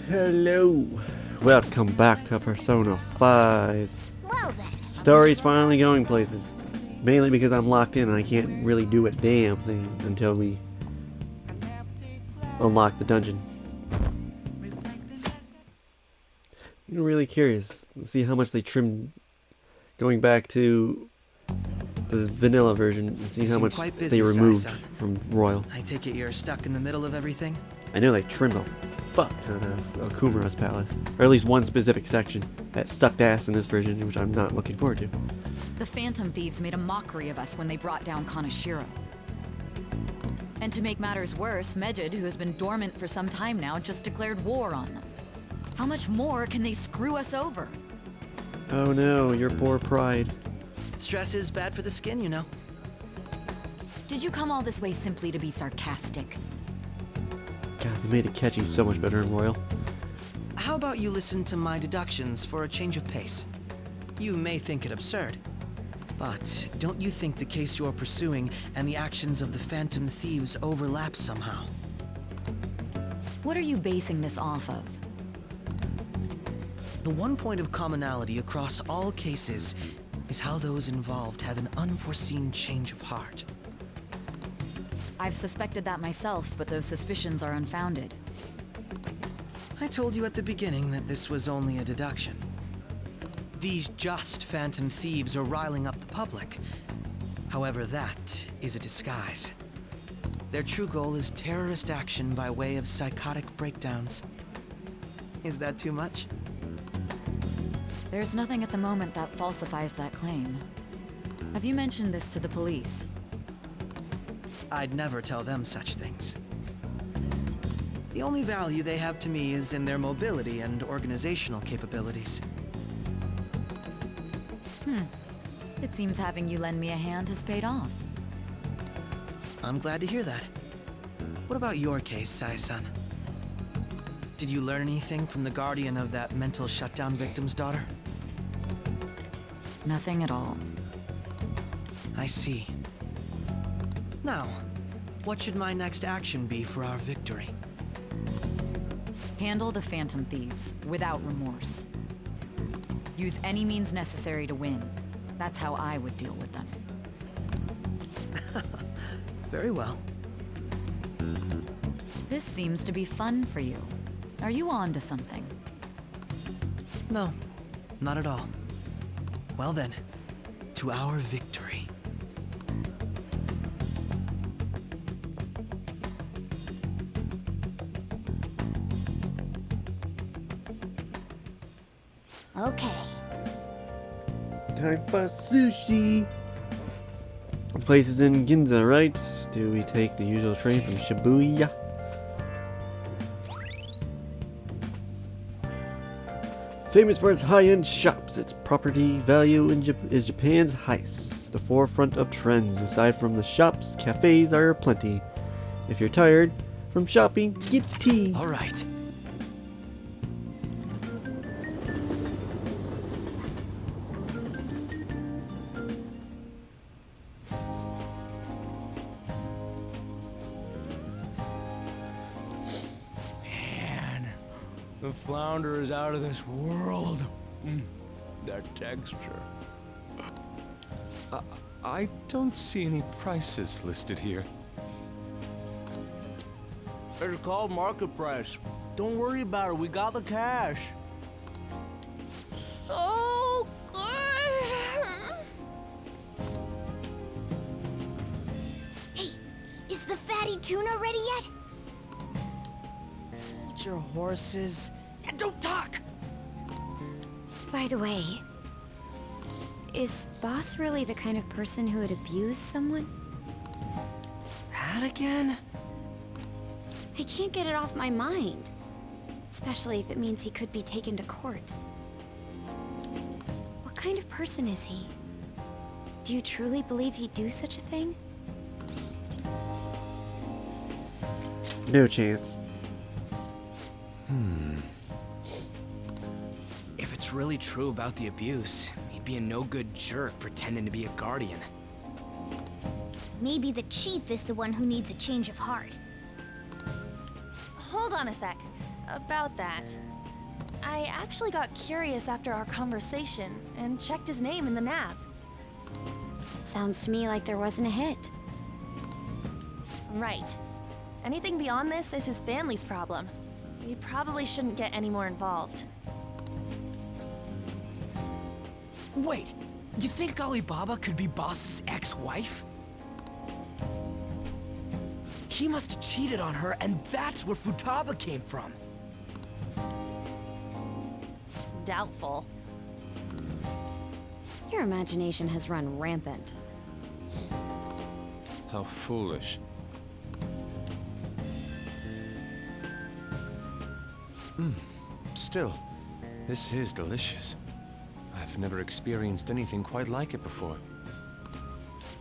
Hello, welcome back to Persona 5. Well then. Story's finally going places. Mainly because I'm locked in and I can't really do a damn thing until we unlock the dungeon. I'm really curious to see how much they trimmed going back to the vanilla version and see how much they removed from Royal. I take it you're stuck in the middle of everything? I know they trimmed a fuck ton of Kumara's palace, or at least one specific section that sucked ass in this version, which I'm not looking forward to. The Phantom Thieves made a mockery of us when they brought down Kaneshiro. And to make matters worse, Mejid, who has been dormant for some time now, just declared war on them. How much more can they screw us over? Oh no, your poor pride. Stress is bad for the skin, you know. Did you come all this way simply to be sarcastic? God, they made it catchy so much better in Royal. How about you listen to my deductions for a change of pace? You may think it absurd, but don't you think the case you're pursuing and the actions of the Phantom Thieves overlap somehow? What are you basing this off of? The one point of commonality across all cases is how those involved have an unforeseen change of heart. I've suspected that myself, but those suspicions are unfounded. I told you at the beginning that this was only a deduction. These just Phantom Thieves are riling up the public. However, that is a disguise. Their true goal is terrorist action by way of psychotic breakdowns. Is that too much? There's nothing at the moment that falsifies that claim. Have you mentioned this to the police? I'd never tell them such things. The only value they have to me is in their mobility and organizational capabilities. It seems having you lend me a hand has paid off. I'm glad to hear that. What about your case, Sai-san? Did you learn anything from the guardian of that mental shutdown victim's daughter? Nothing at all. I see. Now, what should my next action be for our victory? Handle the Phantom Thieves without remorse. Use any means necessary to win. That's how I would deal with them. Very well. This seems to be fun for you. Are you on to something? No, not at all. Well then, to our victory. Okay. Time for sushi! The place is in Ginza, right? Do we take the usual train from Shibuya? Famous for its high-end shops, its property value is Japan's highest. The forefront of trends. Aside from the shops, cafes are plenty. If you're tired from shopping, get tea. All right. Man, the flounder is out of this world. That texture. I don't see any prices listed here. It's called market price. Don't worry about it, we got the cash. So good. Hey, is the fatty tuna ready yet? Hold your horses and don't talk! By the way, is Boss really the kind of person who would abuse someone? That again? I can't get it off my mind. Especially if it means he could be taken to court. What kind of person is he? Do you truly believe he'd do such a thing? No chance. If it's really true about the abuse, he'd be a no-good jerk pretending to be a guardian. Maybe the chief is the one who needs a change of heart. Hold on a sec. about that. I actually got curious after our conversation and checked his name in the nav. Sounds to me like there wasn't a hit. Right. Anything beyond this is his family's problem. We probably shouldn't get any more involved. Wait, you think Alibaba could be Boss's ex-wife? He must have cheated on her, and that's where Futaba came from. Doubtful. Your imagination has run rampant. How foolish. Still, this is delicious. I've never experienced anything quite like it before.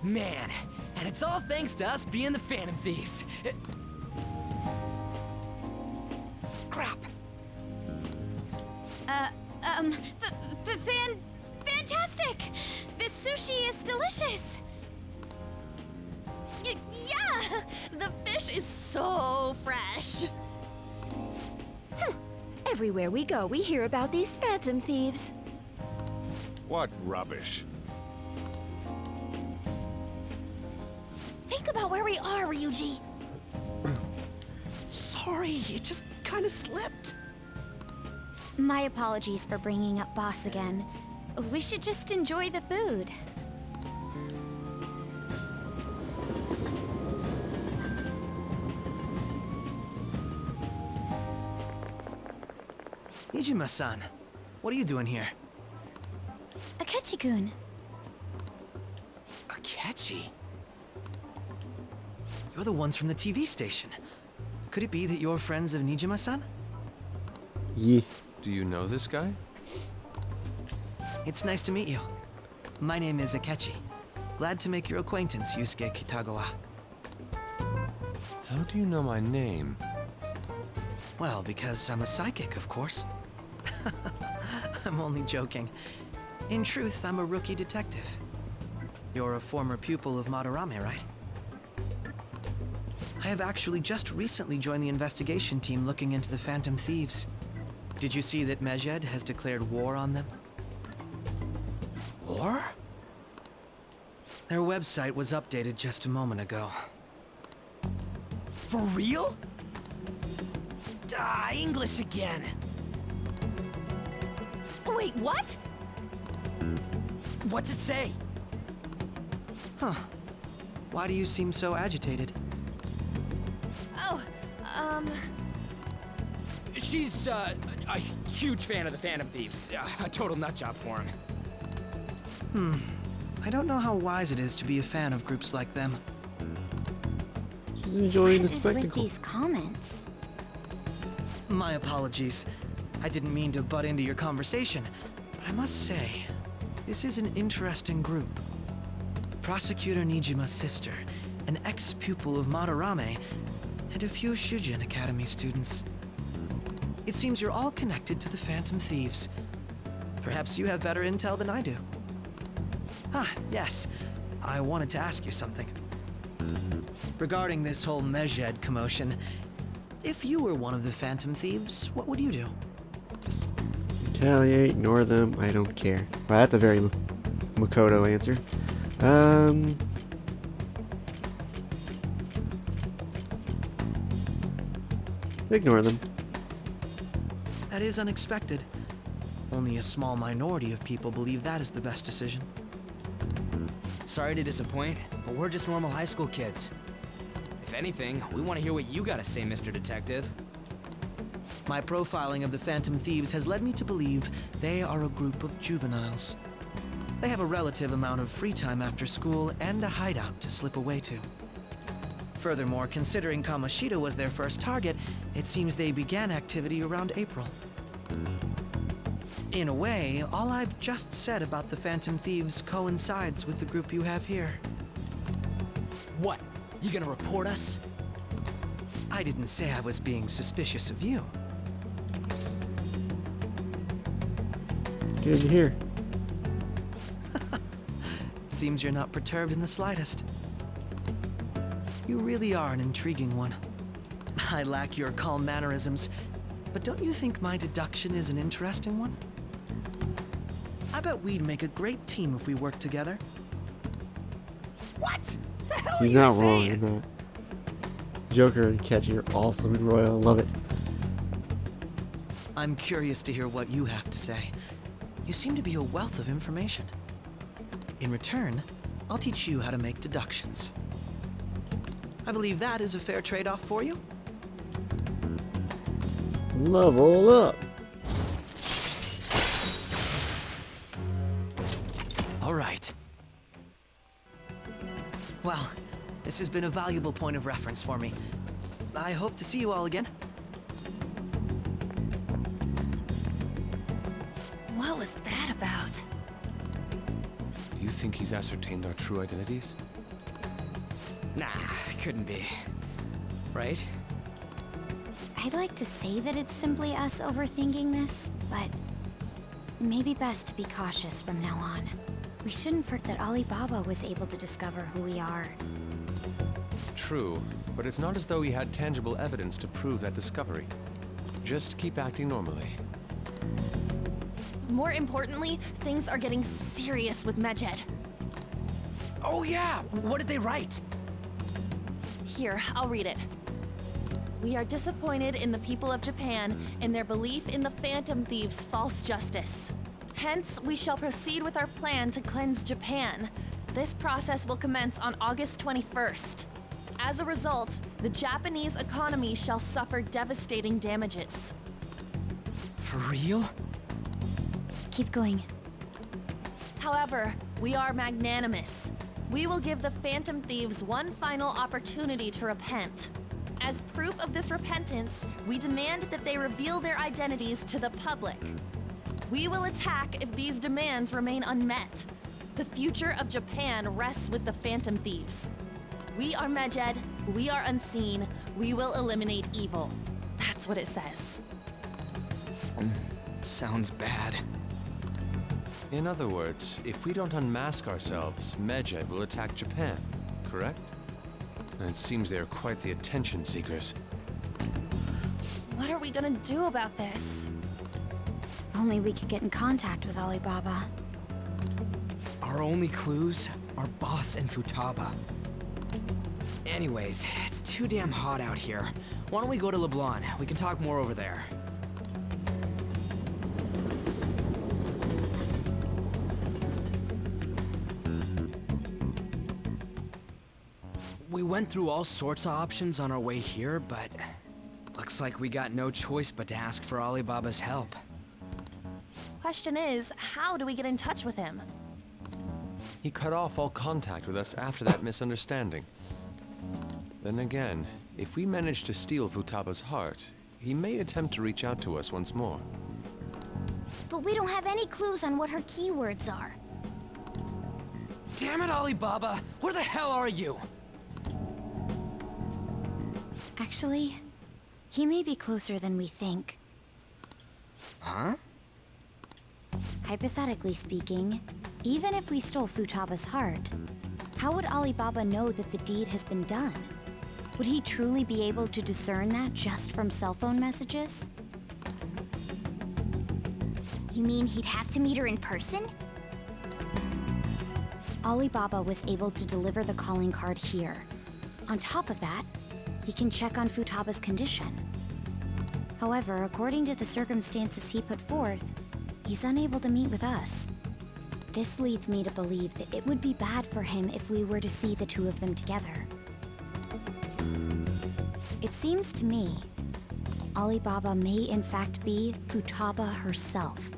Man, and it's all thanks to us being the Phantom Thieves. Crap. Fantastic! This sushi is delicious! Yeah! The fish is so fresh! Everywhere we go, we hear about these phantom thieves. What rubbish. Think about where we are, Ryuji. Sorry, it just kind of slipped. My apologies for bringing up Boss again. We should just enjoy the food. Nijima-san, what are you doing here? Akechi-kun. Akechi? You're the ones from the TV station. Could it be that you're friends of Nijima-san? Yeah. Do you know this guy? It's nice to meet you. My name is Akechi. Glad to make your acquaintance, Yusuke Kitagawa. How do you know my name? Well, because I'm a psychic, of course. I'm only joking. In truth, I'm a rookie detective. You're a former pupil of Madarame, right? I have actually just recently joined the investigation team looking into the Phantom Thieves. Did you see that Mejed has declared war on them? War? Their website was updated just a moment ago. For real? English again. Wait, what? What's it say? Huh. Why do you seem so agitated? Oh, She's, a huge fan of the Phantom Thieves. A total nutjob for him. I don't know how wise it is to be a fan of groups like them. She's enjoying the What is with spectacle. these comments? My apologies. I didn't mean to butt into your conversation, but I must say, this is an interesting group. Prosecutor Nijima's sister, an ex-pupil of Madarame, and a few Shujin Academy students. It seems you're all connected to the Phantom Thieves. Perhaps you have better intel than I do. Ah, yes. I wanted to ask you something. Regarding this whole Mejed commotion, if you were one of the Phantom Thieves, what would you do? Retaliate, ignore them, I don't care. Wow, that's a very Makoto answer. Ignore them. That is unexpected. Only a small minority of people believe that is the best decision. Sorry to disappoint, but we're just normal high school kids. If anything, we want to hear what you gotta say, Mr. Detective. My profiling of the Phantom Thieves has led me to believe they are a group of juveniles. They have a relative amount of free time after school and a hideout to slip away to. Furthermore, considering Kamoshida was their first target, it seems they began activity around April. In a way, all I've just said about the Phantom Thieves coincides with the group you have here. What? You gonna report us? I didn't say I was being suspicious of you. Good to hear. Seems you're not perturbed in the slightest. You really are an intriguing one. I lack your calm mannerisms, but don't you think my deduction is an interesting one? I bet we'd make a great team if we worked together. What? The hell He's are not you wrong saying? in that. Joker and Catchy are awesome in Royal. I love it. I'm curious to hear what you have to say. You seem to be a wealth of information. In return, I'll teach you how to make deductions. I believe that is a fair trade-off for you. Level up. All right. Well, this has been a valuable point of reference for me. I hope to see you all again. What was that about? Do you think he's ascertained our true identities? Nah, couldn't be. Right? I'd like to say that it's simply us overthinking this, but maybe best to be cautious from now on. We shouldn't forget that Alibaba was able to discover who we are. True, but it's not as though he had tangible evidence to prove that discovery. Just keep acting normally. More importantly, things are getting serious with Medjed. Oh yeah, what did they write? Here, I'll read it. We are disappointed in the people of Japan in their belief in the Phantom Thieves' false justice. Hence, we shall proceed with our plan to cleanse Japan. This process will commence on August 21st. As a result, the Japanese economy shall suffer devastating damages. For real? Keep going. However, we are magnanimous. We will give the Phantom Thieves one final opportunity to repent. As proof of this repentance, we demand that they reveal their identities to the public. We will attack if these demands remain unmet. The future of Japan rests with the Phantom Thieves. We are Medjed, we are unseen, we will eliminate evil. That's what it says. Sounds bad. In other words, if we don't unmask ourselves, Medjed will attack Japan, correct? And it seems they are quite the attention seekers. What are we gonna do about this? Only we could get in contact with Alibaba. Our only clues are Boss and Futaba. Anyways, it's too damn hot out here. Why don't we go to LeBlanc? We can talk more over there. We went through all sorts of options on our way here, but looks like we got no choice but to ask for Alibaba's help. Question is, how do we get in touch with him? He cut off all contact with us after that misunderstanding. Then again, if we manage to steal Futaba's heart, he may attempt to reach out to us once more. But we don't have any clues on what her keywords are. Damn it, Alibaba! Where the hell are you? Actually, he may be closer than we think. Huh? Hypothetically speaking, even if we stole Futaba's heart, how would Alibaba know that the deed has been done? Would he truly be able to discern that just from cell phone messages? You mean he'd have to meet her in person? Alibaba was able to deliver the calling card here. On top of that, he can check on Futaba's condition. However, according to the circumstances he put forth, he's unable to meet with us. This leads me to believe that it would be bad for him if we were to see the two of them together. It seems to me, Alibaba may in fact be Futaba herself.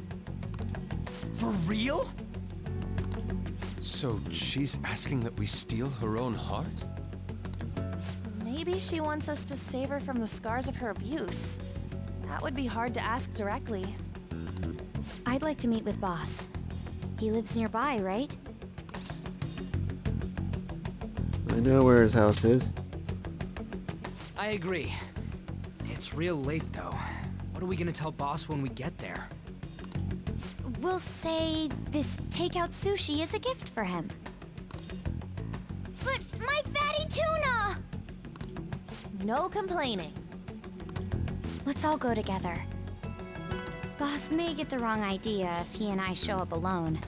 For real? So she's asking that we steal her own heart? Maybe she wants us to save her from the scars of her abuse. That would be hard to ask directly. I'd like to meet with Boss. He lives nearby, right? I know where his house is. I agree. It's real late, though. What are we gonna tell Boss when we get there? We'll say this takeout sushi is a gift for him. But my fatty tuna! No complaining. Let's all go together. Boss may get the wrong idea if he and I show up alone.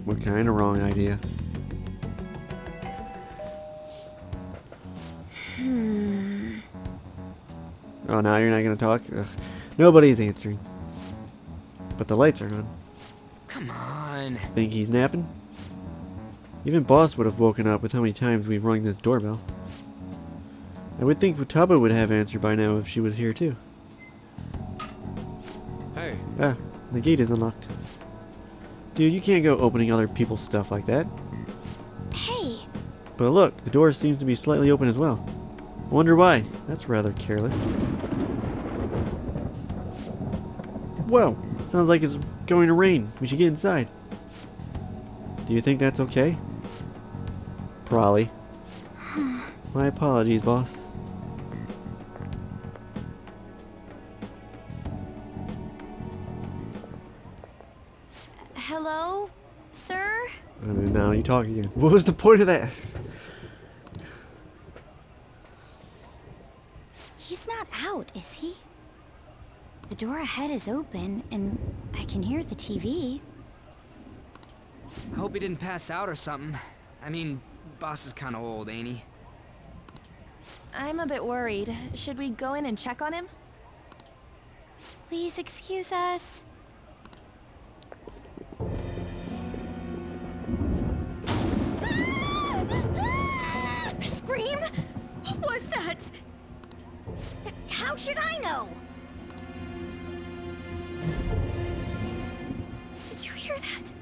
What kind of wrong idea? Oh, now you're not gonna talk? Ugh. Nobody's answering. But the lights are on. Come on. Think he's napping? Even Boss would have woken up with how many times we've rung this doorbell. I would think Futaba would have answered by now if she was here too. Hey, Ah, the gate is unlocked. Dude, you can't go opening other people's stuff like that. Hey, But look, the door seems to be slightly open as well. I wonder why. That's rather careless. Whoa, sounds like it's going to rain. We should get inside. Do you think that's okay? Probably. My apologies, boss. hello, sir? And then now you talk again. What was the point of that? He's not out, is he? The door ahead is open, and I can hear the TV. I hope he didn't pass out or something. I mean, boss is kind of old, ain't he? I'm a bit worried. Should we go in and check on him? Please excuse us. Scream? What was that? How should I know? Did you hear that?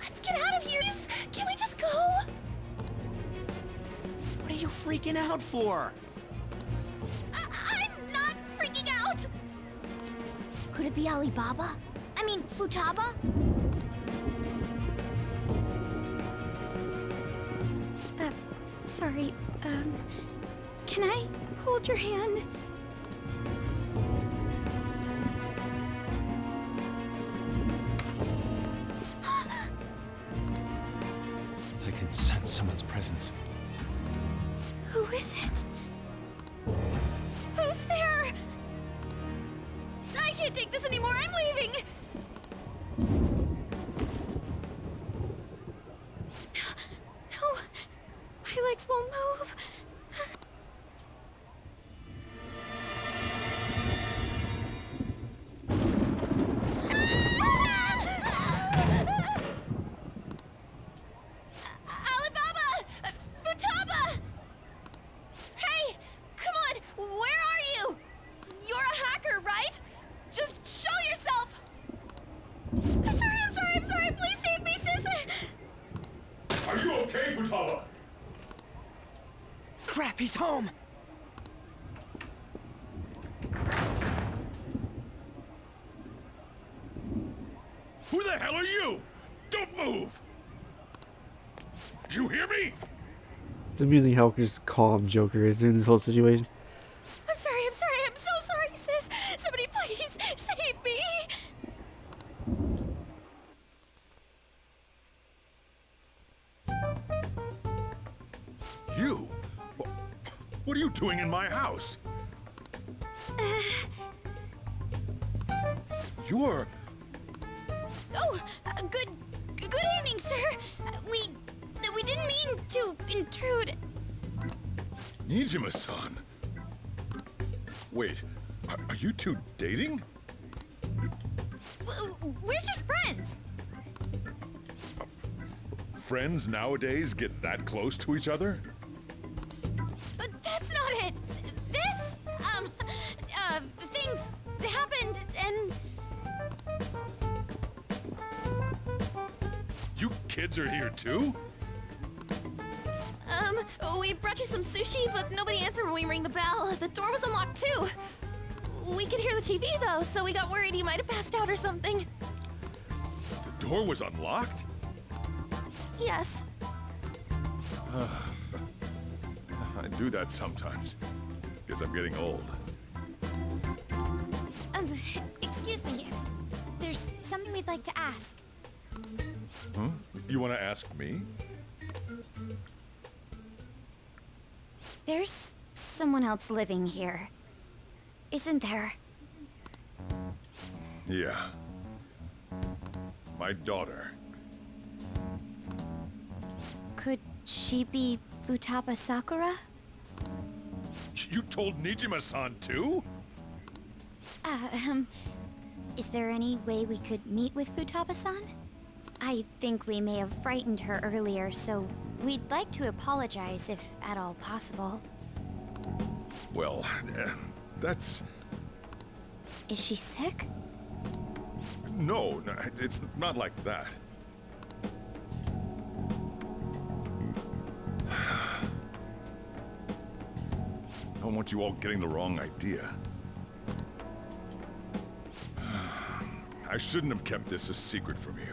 Let's get out of here! Can we just go? What are you freaking out for? I'm not freaking out! Could it be Alibaba? I mean, Futaba? Sorry, can I hold your hand? I can sense someone's presence. Who is it? Who's there? I can't take this anymore. I'm leaving. No, my legs won't move. Alibaba! Futaba! Hey, come on. Where are you? You're a hacker, right? Just show yourself. I'm sorry. Please save me, sis. Are you okay, Futaba? Crap, he's home! Who the hell are you? Don't move! You hear me? It's amusing how just calm Joker is in this whole situation. I'm sorry. I'm so sorry, sis. Somebody please save me. You? What are you doing in my house? You're... Oh, good evening, sir. We didn't mean to intrude. Nijima-san. Wait, are you two dating? We're just friends. Friends nowadays get that close to each other? But that's not it. This, things happened and... You kids are here too? We brought you some sushi, but nobody answered when we rang the bell. The door was unlocked too. We could hear the TV though, so we got worried you might have passed out or something. The door was unlocked? Yes. I do that sometimes. Guess I'm getting old. Excuse me. There's something we'd like to ask. Huh? You want to ask me? There's someone else living here, isn't there? Yeah. My daughter. Could she be Futaba Sakura? You told Nijima-san too? Is there any way we could meet with Futaba-san? I think we may have frightened her earlier, so we'd like to apologize if at all possible. Well, that's... Is she sick? No, it's not like that. I don't want you all getting the wrong idea. I shouldn't have kept this a secret from you.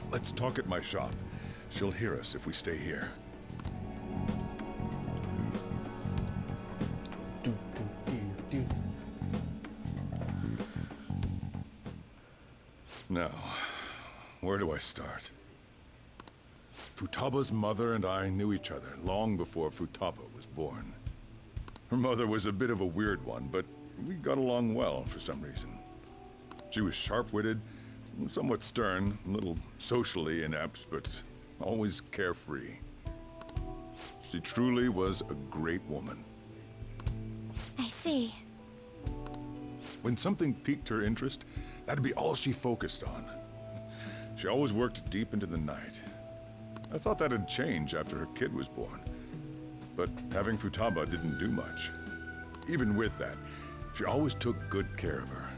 Let's talk at my shop. She'll hear us if we stay here. Now, where do I start? Futaba's mother and I knew each other long before Futaba was born. Her mother was a bit of a weird one, but we got along well for some reason. She was sharp-witted, somewhat stern, a little socially inept, but always carefree. She truly was a great woman. I see. When something piqued her interest, that'd be all she focused on. She always worked deep into the night. I thought that'd change after her kid was born. But having Futaba didn't do much. Even with that, she always took good care of her.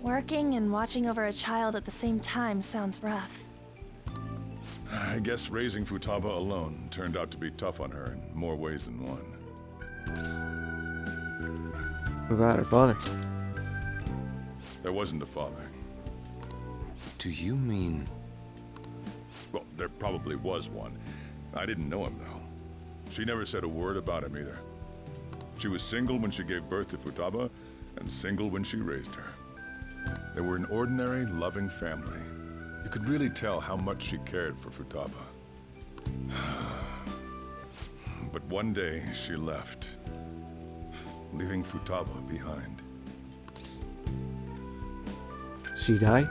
Working and watching over a child at the same time sounds rough. I guess raising Futaba alone turned out to be tough on her in more ways than one. What about her father? There wasn't a father. Do you mean... Well, there probably was one. I didn't know him, though. She never said a word about him either. She was single when she gave birth to Futaba, and single when she raised her. They were an ordinary, loving family. You could really tell how much she cared for Futaba. But one day, she left, leaving Futaba behind. She died?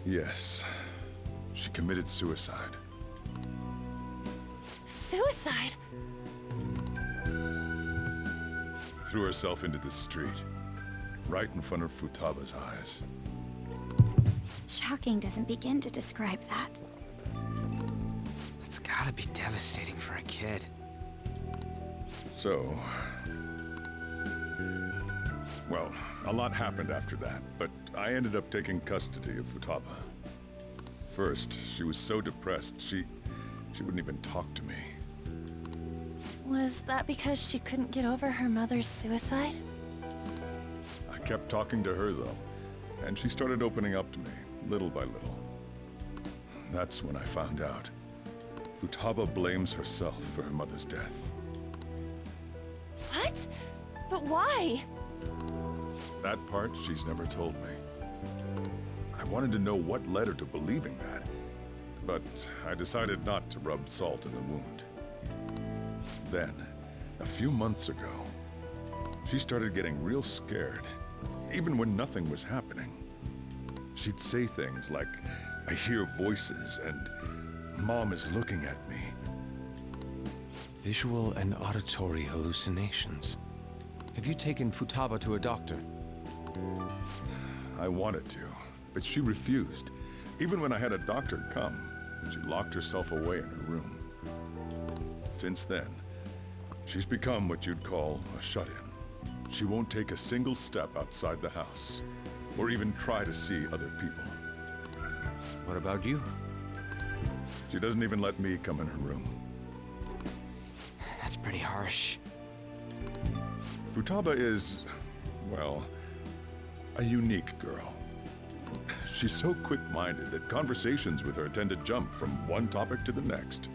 Yes. She committed suicide. Suicide? Threw herself into the street, right in front of Futaba's eyes. Shocking doesn't begin to describe that. It's gotta be devastating for a kid. So... Well, a lot happened after that, but I ended up taking custody of Futaba. First, she was so depressed, she wouldn't even talk to me. Was that because she couldn't get over her mother's suicide? I kept talking to her, though, and she started opening up to me, little by little. That's when I found out. Futaba blames herself for her mother's death. What? But why? That part she's never told me. I wanted to know what led her to believing that, but I decided not to rub salt in the wound. Then, a few months ago, she started getting real scared, even when nothing was happening. She'd say things like, "I hear voices," and "Mom is looking at me." Visual and auditory hallucinations. Have you taken Futaba to a doctor? I wanted to, but she refused. Even when I had a doctor come, she locked herself away in her room. Since then, she's become what you'd call a shut-in. She won't take a single step outside the house, or even try to see other people. What about you? She doesn't even let me come in her room. That's pretty harsh. Futaba is, well, a unique girl. She's so quick-minded that conversations with her tend to jump from one topic to the next.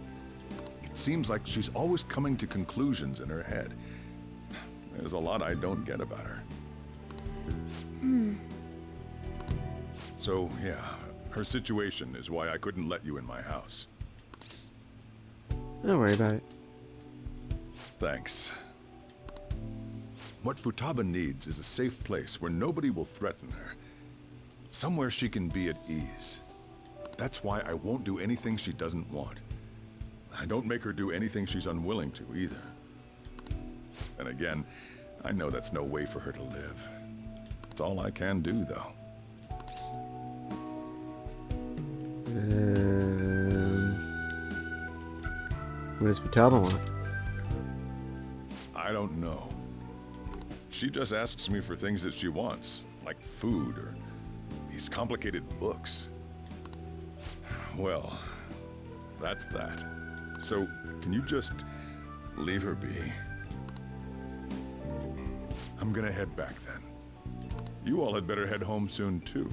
It seems like she's always coming to conclusions in her head. There's a lot I don't get about her. So, yeah, Her situation is why I couldn't let you in my house. Don't worry about it. Thanks. What Futaba needs is a safe place where nobody will threaten her. Somewhere she can be at ease. That's why I won't do anything she doesn't want. I don't make her do anything she's unwilling to, either. And again, I know that's no way for her to live. It's all I can do, though. What does Futaba want? I don't know. She just asks me for things that she wants, like food or these complicated books. Well, that's that. So, can you just leave her be? I'm gonna head back then. You all had better head home soon, too.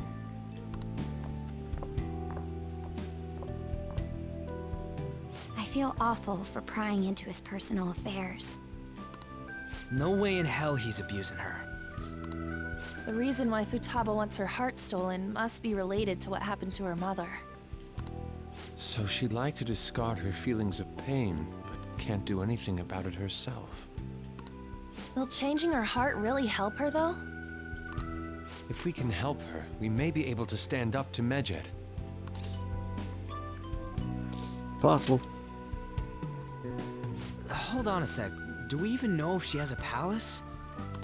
I feel awful for prying into his personal affairs. No way in hell he's abusing her. The reason why Futaba wants her heart stolen must be related to what happened to her mother. So she'd like to discard her feelings of pain, but can't do anything about it herself. Will changing her heart really help her, though? If we can help her, we may be able to stand up to Medjed. Possible. Hold on a sec. Do we even know if she has a palace?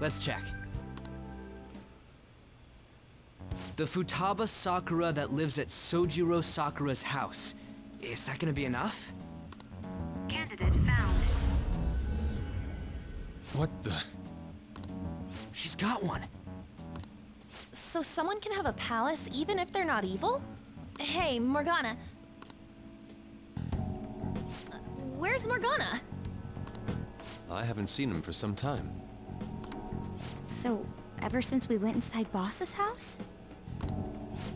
Let's check. The Futaba Sakura that lives at Sojiro Sakura's house. Is that gonna be enough? Candidate found. What the? She's got one. So someone can have a palace even if they're not evil? Hey, Morgana. Where's Morgana? I haven't seen him for some time. So, ever since we went inside Boss's house?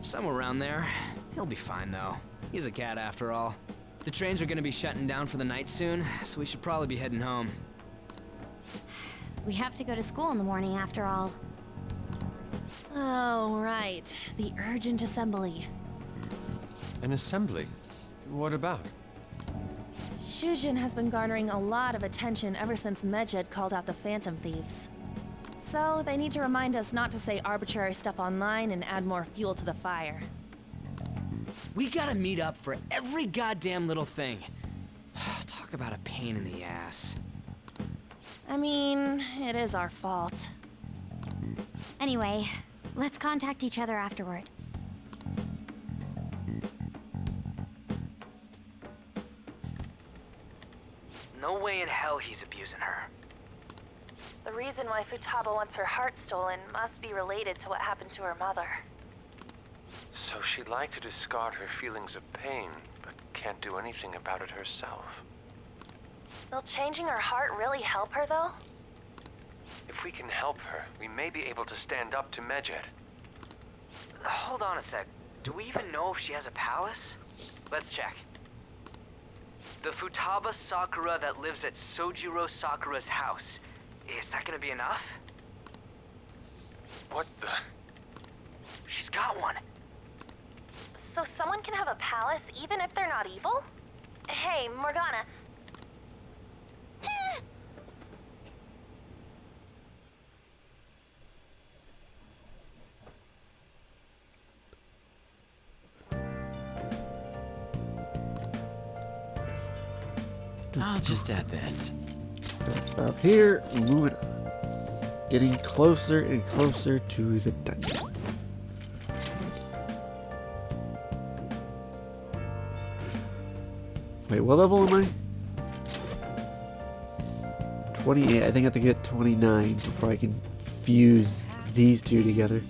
Somewhere around there. He'll be fine, though. He's a cat after all. The trains are gonna be shutting down for the night soon, so we should probably be heading home. We have to go to school in the morning after all. Oh, right. The urgent assembly. An assembly? What about? Shujin has been garnering a lot of attention ever since Medjed called out the Phantom Thieves. So, they need to remind us not to say arbitrary stuff online and add more fuel to the fire. We gotta meet up for every goddamn little thing. Talk about a pain in the ass. I mean, it is our fault. Anyway, let's contact each other afterward. No way in hell he's abusing her. The reason why Futaba wants her heart stolen must be related to what happened to her mother. So she'd like to discard her feelings of pain, but can't do anything about it herself. Will changing her heart really help her, though? If we can help her, we may be able to stand up to Medjed. Hold on a sec. Do we even know if she has a palace? Let's check. The Futaba Sakura that lives at Sojiro Sakura's house. Is that gonna be enough? What the? She's got one. So someone can have a palace even if they're not evil? Hey, Morgana. I'll just add this. Stop here, moving on. Getting closer and closer to the dungeon. Wait, what level am I? 28. I think I have to get 29 before I can fuse these two together.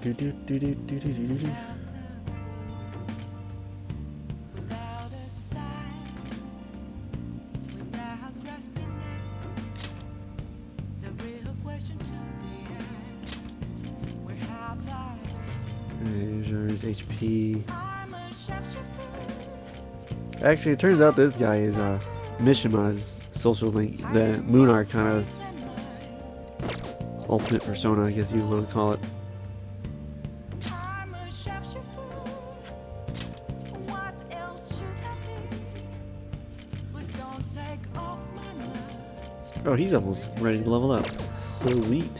Do, do, do, do, do, do, do, do. There's HP. Actually, it turns out this guy is Mishima's social link, the Moon Arcana's ultimate persona, I guess you want to call it. I'm a sharpshooter. What else should I be? Please don't take off my mask. Oh, he's almost ready to level up. Sweet.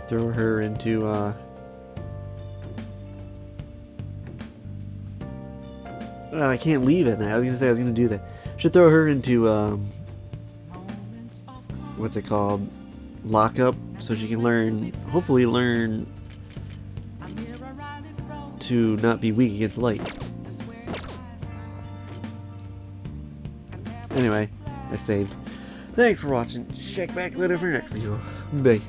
Throw her into I can't leave it now. I was gonna say I was gonna do that. Should throw her into what's it called? Lockup, so she can learn, hopefully learn to not be weak against light. Anyway, I saved. Thanks for watching. Check back later for next video. Bye.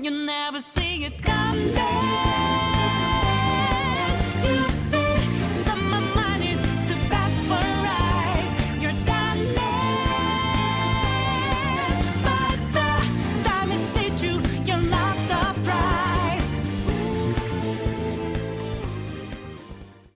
You never see it coming.